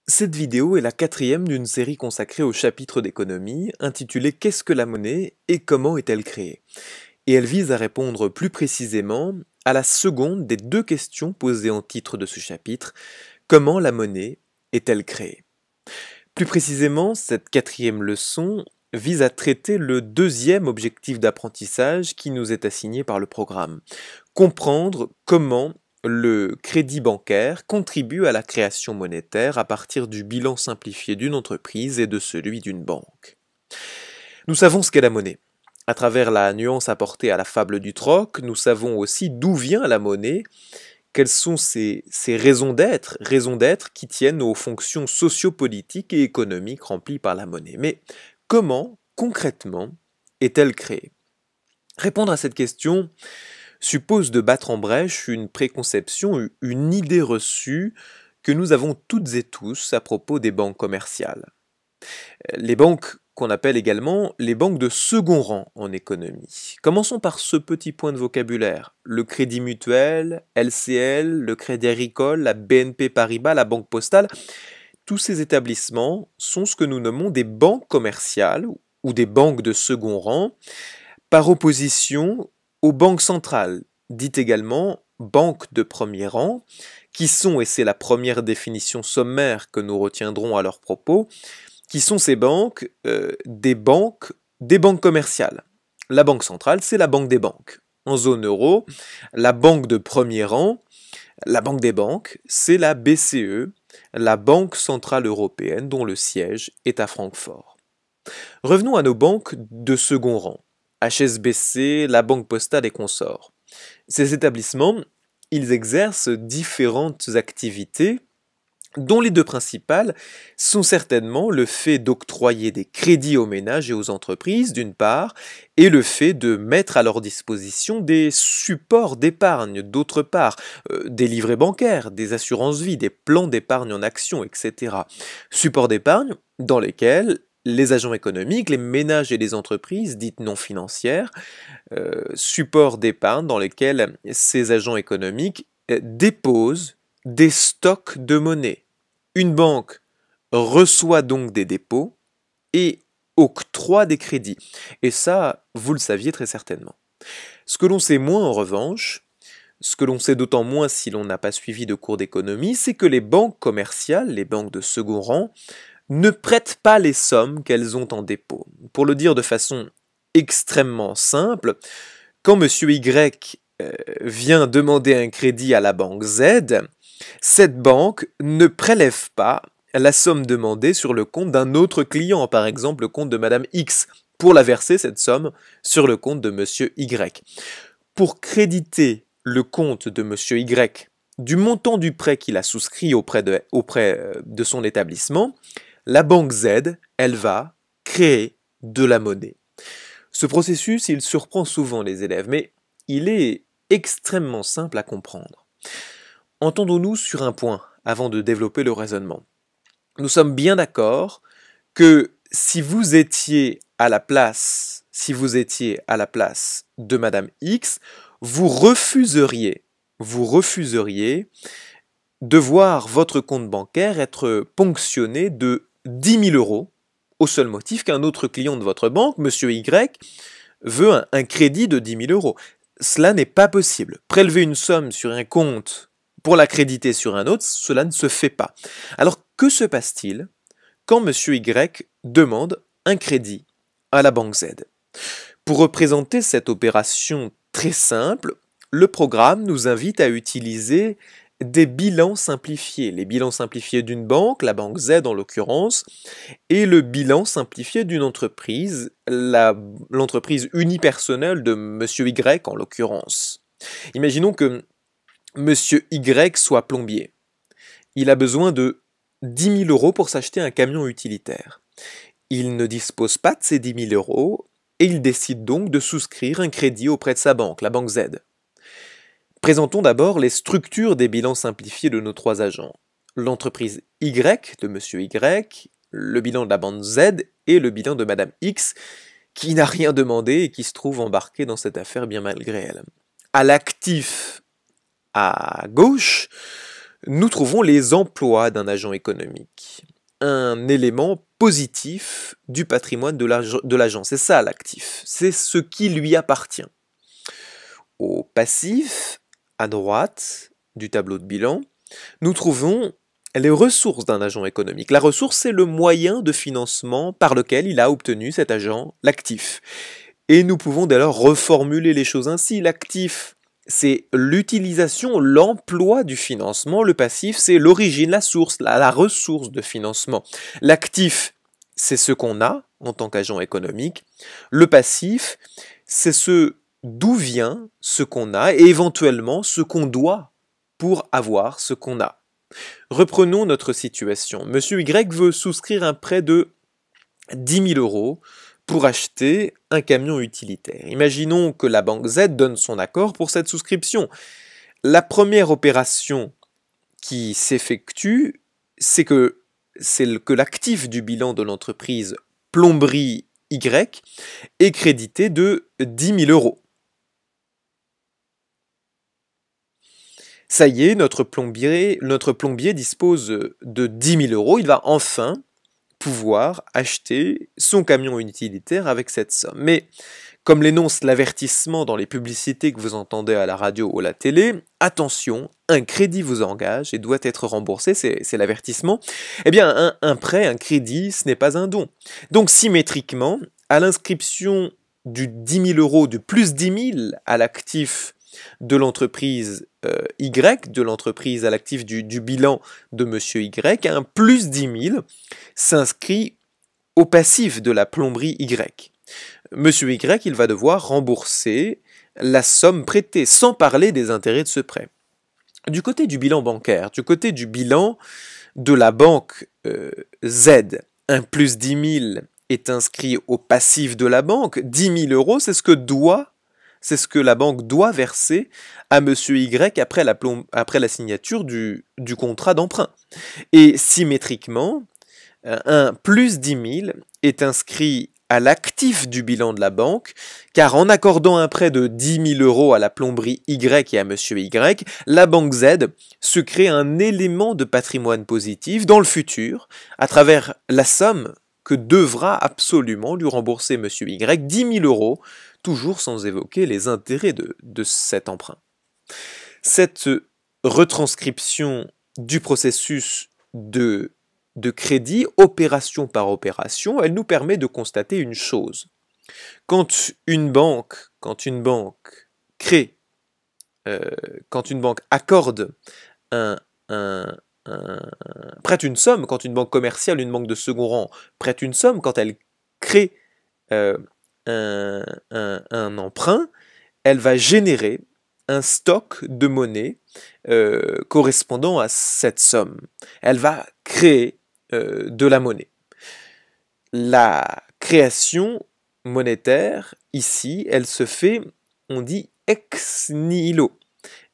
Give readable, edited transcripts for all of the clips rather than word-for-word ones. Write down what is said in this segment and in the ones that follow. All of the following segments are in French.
Cette vidéo est la quatrième d'une série consacrée au chapitre d'économie, intitulée Qu'est-ce que la monnaie et comment est-elle créée? Et elle vise à répondre plus précisément à la seconde des deux questions posées en titre de ce chapitre, comment la monnaie est-elle créée? Plus précisément, cette quatrième leçon vise à traiter le deuxième objectif d'apprentissage qui nous est assigné par le programme, comprendre comment le crédit bancaire contribue à la création monétaire à partir du bilan simplifié d'une entreprise et de celui d'une banque. Nous savons ce qu'est la monnaie. À travers la nuance apportée à la fable du troc, nous savons aussi d'où vient la monnaie, quelles sont ses raisons d'être qui tiennent aux fonctions sociopolitiques et économiques remplies par la monnaie. Mais comment, concrètement, est-elle créée? Répondre à cette question suppose de battre en brèche une préconception, une idée reçue que nous avons toutes et tous à propos des banques commerciales. Les banques qu'on appelle également les banques de second rang en économie. Commençons par ce petit point de vocabulaire. Le Crédit Mutuel, LCL, le Crédit Agricole, la BNP Paribas, la Banque Postale, tous ces établissements sont ce que nous nommons des banques commerciales ou des banques de second rang, par opposition aux banques centrales, dites également banques de premier rang, qui sont, et c'est la première définition sommaire que nous retiendrons à leur propos, qui sont ces banques, des banques commerciales. La banque centrale, c'est la banque des banques. En zone euro, la banque de premier rang, la banque des banques, c'est la BCE, la Banque centrale européenne, dont le siège est à Francfort. Revenons à nos banques de second rang. HSBC, la Banque Postale et consorts. Ces établissements, ils exercent différentes activités, dont les deux principales sont certainement le fait d'octroyer des crédits aux ménages et aux entreprises, d'une part, et le fait de mettre à leur disposition des supports d'épargne, d'autre part, des livrets bancaires, des assurances vie, des plans d'épargne en actions, etc. Supports d'épargne dans lesquels les agents économiques, les ménages et les entreprises dites non financières, supports d'épargne dans lesquels ces agents économiques déposent des stocks de monnaie. Une banque reçoit donc des dépôts et octroie des crédits. Et ça, vous le saviez très certainement. Ce que l'on sait moins en revanche, ce que l'on sait d'autant moins si l'on n'a pas suivi de cours d'économie, c'est que les banques commerciales, les banques de second rang, ne prêtent pas les sommes qu'elles ont en dépôt. Pour le dire de façon extrêmement simple, quand monsieur Y vient demander un crédit à la banque Z, cette banque ne prélève pas la somme demandée sur le compte d'un autre client, par exemple le compte de madame X, pour la verser cette somme sur le compte de monsieur Y. Pour créditer le compte de monsieur Y du montant du prêt qu'il a souscrit auprès de son établissement, la banque Z, elle va créer de la monnaie. Ce processus, il surprend souvent les élèves, mais il est extrêmement simple à comprendre. Entendons-nous sur un point avant de développer le raisonnement. Nous sommes bien d'accord que si vous étiez à la place, de Madame X, vous refuseriez de voir votre compte bancaire être ponctionné de 10 000 euros au seul motif qu'un autre client de votre banque, Monsieur Y, veut un crédit de 10 000 euros. Cela n'est pas possible. Prélever une somme sur un compte pour la créditer sur un autre, cela ne se fait pas. Alors, que se passe-t-il quand Monsieur Y demande un crédit à la banque Z? Pour représenter cette opération très simple, le programme nous invite à utiliser des bilans simplifiés. Les bilans simplifiés d'une banque, la banque Z en l'occurrence, et le bilan simplifié d'une entreprise, l'entreprise unipersonnelle de Monsieur Y en l'occurrence. Imaginons que Monsieur Y soit plombier. Il a besoin de 10 000 euros pour s'acheter un camion utilitaire. Il ne dispose pas de ces 10 000 euros et il décide donc de souscrire un crédit auprès de sa banque, la banque Z. Présentons d'abord les structures des bilans simplifiés de nos trois agents. L'entreprise Y de Monsieur Y, le bilan de la banque Z et le bilan de Madame X, qui n'a rien demandé et qui se trouve embarquée dans cette affaire bien malgré elle. À l'actif à gauche, nous trouvons les emplois d'un agent économique, un élément positif du patrimoine de l'agent. C'est ça l'actif, c'est ce qui lui appartient. Au passif, à droite du tableau de bilan, nous trouvons les ressources d'un agent économique. La ressource, c'est le moyen de financement par lequel il a obtenu, cet agent, l'actif. Et nous pouvons dès lors reformuler les choses ainsi. L'actif, c'est l'utilisation, l'emploi du financement. Le passif, c'est l'origine, la source, la ressource de financement. L'actif, c'est ce qu'on a en tant qu'agent économique. Le passif, c'est ce d'où vient ce qu'on a et éventuellement ce qu'on doit pour avoir ce qu'on a. Reprenons notre situation. Monsieur Y veut souscrire un prêt de 10 000 euros pour acheter un camion utilitaire. Imaginons que la banque Z donne son accord pour cette souscription. La première opération qui s'effectue, c'est que l'actif du bilan de l'entreprise Plomberie Y est crédité de 10 000 euros. Ça y est, notre plombier dispose de 10 000 euros. Il va enfin pouvoir acheter son camion utilitaire avec cette somme. Mais, comme l'énonce l'avertissement dans les publicités que vous entendez à la radio ou à la télé, attention, un crédit vous engage et doit être remboursé, c'est l'avertissement. Eh bien, un prêt, un crédit, ce n'est pas un don. Donc, symétriquement, à l'inscription du 10 000 euros, du plus 10 000 à l'actif de l'entreprise Y, de l'entreprise à l'actif du bilan de Monsieur Y, un plus 10 000 s'inscrit au passif de la plomberie Y. Monsieur Y, il va devoir rembourser la somme prêtée, sans parler des intérêts de ce prêt. Du côté du bilan bancaire, du côté du bilan de la banque Z, un plus 10 000 est inscrit au passif de la banque. 10 000 euros, c'est ce que la banque doit verser à Monsieur Y après la signature du contrat d'emprunt. Et symétriquement, un plus 10 000 est inscrit à l'actif du bilan de la banque, car en accordant un prêt de 10 000 euros à la plomberie Y et à Monsieur Y, la banque Z se crée un élément de patrimoine positif dans le futur, à travers la somme que devra absolument lui rembourser Monsieur Y, 10 000 euros, toujours sans évoquer les intérêts de cet emprunt. Cette retranscription du processus de crédit, opération par opération, elle nous permet de constater une chose. Quand une banque accorde prête une somme, quand une banque commerciale, une banque de second rang prête une somme, quand elle crée un emprunt, elle va générer un stock de monnaie correspondant à cette somme. Elle va créer de la monnaie. La création monétaire, ici, elle se fait, on dit ex nihilo,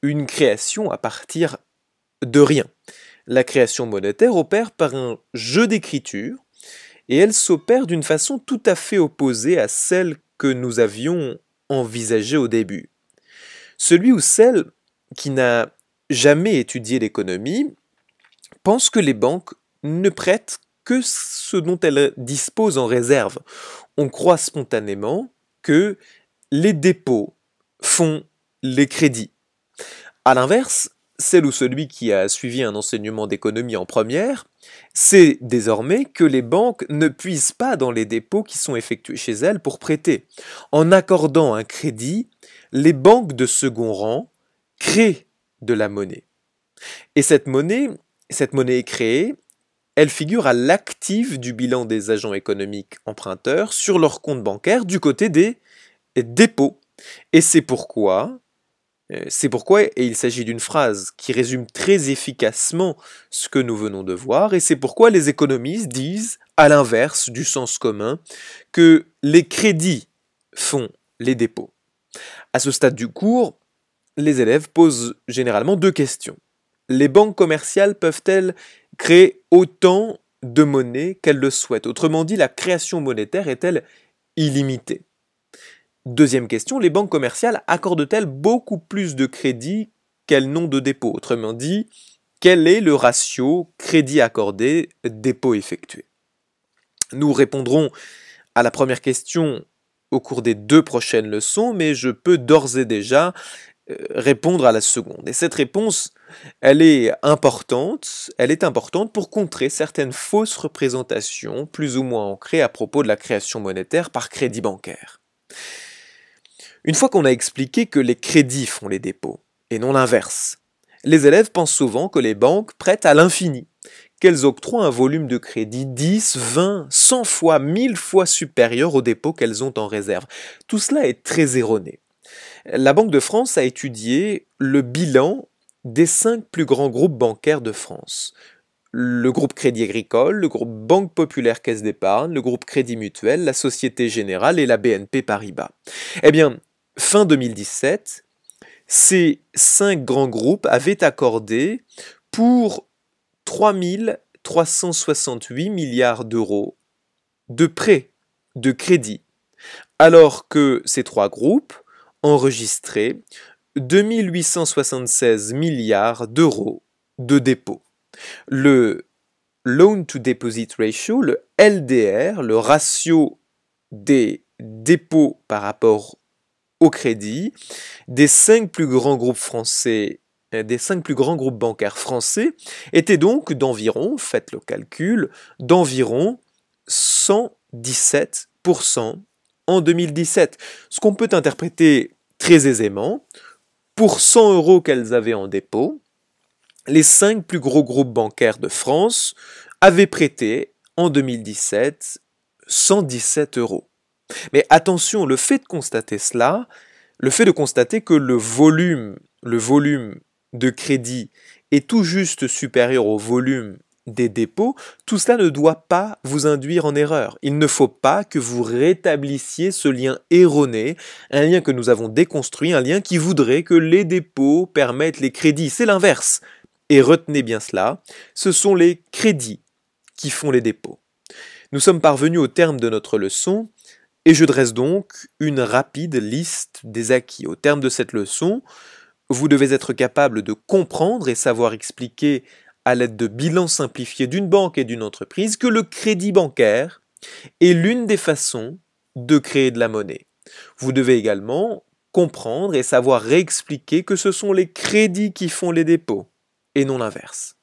une création à partir de rien. La création monétaire opère par un jeu d'écriture et elle s'opère d'une façon tout à fait opposée à celle que nous avions envisagée au début. Celui ou celle qui n'a jamais étudié l'économie pense que les banques ne prêtent que ce dont elles disposent en réserve. On croit spontanément que les dépôts font les crédits. À l'inverse, celle ou celui qui a suivi un enseignement d'économie en première sait désormais que les banques ne puisent pas dans les dépôts qui sont effectués chez elles pour prêter. En accordant un crédit, les banques de second rang créent de la monnaie. Et cette monnaie est créée, elle figure à l'actif du bilan des agents économiques emprunteurs sur leur compte bancaire du côté des dépôts. Et c'est pourquoi, et il s'agit d'une phrase qui résume très efficacement ce que nous venons de voir, et c'est pourquoi les économistes disent, à l'inverse du sens commun, que les crédits font les dépôts. À ce stade du cours, les élèves posent généralement deux questions. Les banques commerciales peuvent-elles créer autant de monnaie qu'elles le souhaitent? Autrement dit, la création monétaire est-elle illimitée? Deuxième question, les banques commerciales accordent-elles beaucoup plus de crédits qu'elles n'ont de dépôts? Autrement dit, quel est le ratio crédit accordé, dépôt effectué? Nous répondrons à la première question au cours des 2 prochaines leçons, mais je peux d'ores et déjà répondre à la seconde. Et cette réponse, elle est importante pour contrer certaines fausses représentations plus ou moins ancrées à propos de la création monétaire par crédit bancaire. Une fois qu'on a expliqué que les crédits font les dépôts, et non l'inverse, les élèves pensent souvent que les banques prêtent à l'infini, qu'elles octroient un volume de crédit 10, 20, 100 fois, 1000 fois supérieur aux dépôts qu'elles ont en réserve. Tout cela est très erroné. La Banque de France a étudié le bilan des 5 plus grands groupes bancaires de France. Le groupe Crédit Agricole, le groupe Banque Populaire Caisse d'Épargne, le groupe Crédit Mutuel, la Société Générale et la BNP Paribas. Eh bien, fin 2017, ces 5 grands groupes avaient accordé pour 3 368 milliards d'euros de prêts, de crédits, alors que ces 3 groupes enregistraient 2 876 milliards d'euros de dépôts. Le Loan to Deposit Ratio, le LDR, le ratio des dépôts par rapport au crédit, des 5 plus grands groupes français, des 5 plus grands groupes bancaires français, était donc d'environ, faites le calcul, d'environ 117% en 2017. Ce qu'on peut interpréter très aisément, pour 100 euros qu'elles avaient en dépôt, les 5 plus gros groupes bancaires de France avaient prêté en 2017 117 euros. Mais attention, le fait de constater cela, le fait de constater que le volume de crédit est tout juste supérieur au volume des dépôts, tout cela ne doit pas vous induire en erreur. Il ne faut pas que vous rétablissiez ce lien erroné, un lien que nous avons déconstruit, un lien qui voudrait que les dépôts permettent les crédits. C'est l'inverse. Et retenez bien cela, ce sont les crédits qui font les dépôts. Nous sommes parvenus au terme de notre leçon, et je dresse donc une rapide liste des acquis. Au terme de cette leçon, vous devez être capable de comprendre et savoir expliquer à l'aide de bilans simplifiés d'une banque et d'une entreprise que le crédit bancaire est l'une des façons de créer de la monnaie. Vous devez également comprendre et savoir réexpliquer que ce sont les crédits qui font les dépôts et non l'inverse.